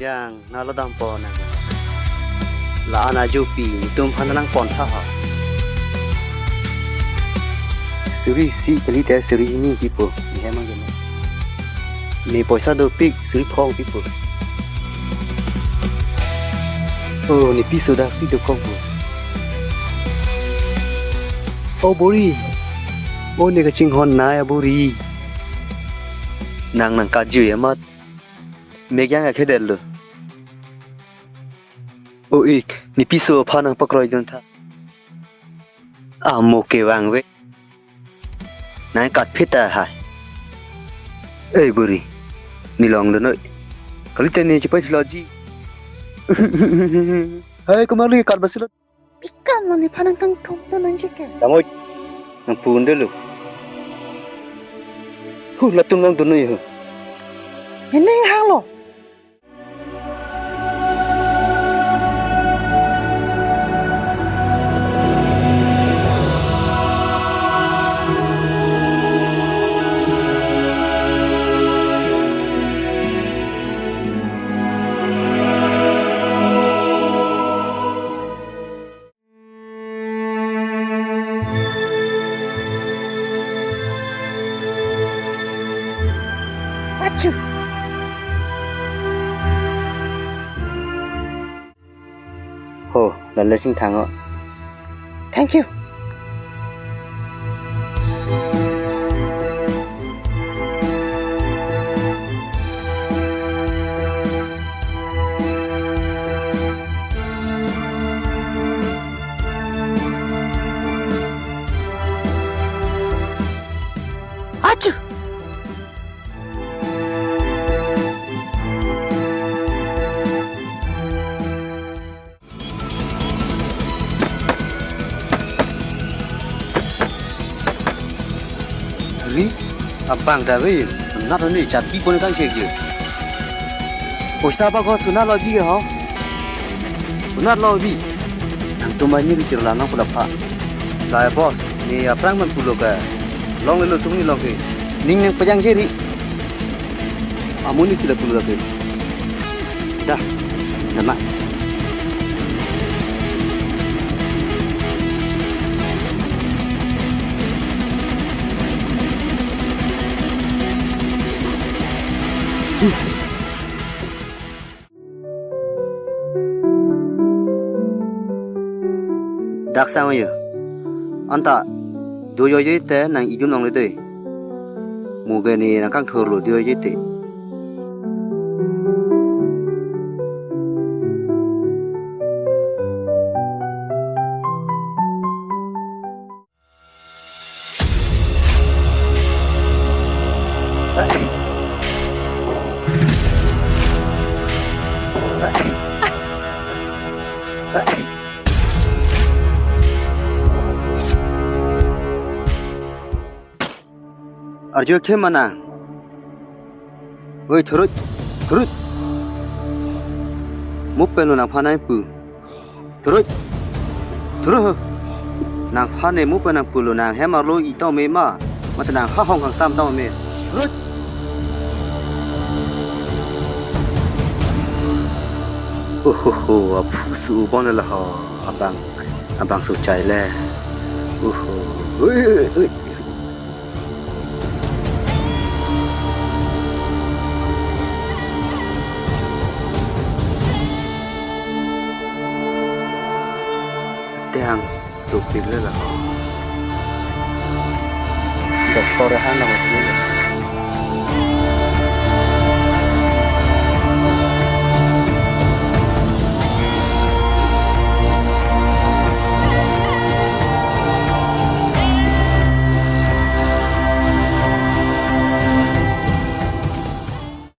yang naladang pona la ana jupi tum phanang pon tha ha suri si kali te suri ini people ni hemang gena ni poisa do pik suri phong people oh ni piso da si do kong oh bori oh ni ka ching hon na ya bori nang nang ka ju ya mat megang a khedel lo oh ik ni piso phanang pakroi jon tha a mo ke wang we nai kat phita hai ei buri ni long lo noi kali te ni chipai logi hai kemari kat basilo ikan lo ni phanang kang thong to nan jeke tamoi nang pun de lo hu la tung nang dunoi hu ini hang lo Achu. ho lần lên sinh thang ạ Thank you. Achu. ri abang da we na to ni cha pi pon kang che ge poisa ba ko suna lo bi ge ho suna lo bi to ma ni ri tir la na ko la pha la boss ni aprang man pu lo ka long le lo sung ni lo ke ning nang pajang je ri amuni sila pu lo ke da nama dak sang yo anta do yo ye te nang idum nong le de mu ge ni nang kang thor lo do ye te arjo ke mana oi thurut mupelo na phanai pu thurut nang phane mupena pulo nang hemalo I to me ma matana ha hong kang sam to me thurut ho apu su bon la ha abang su chai le oi hang supir le la da fora hang na mas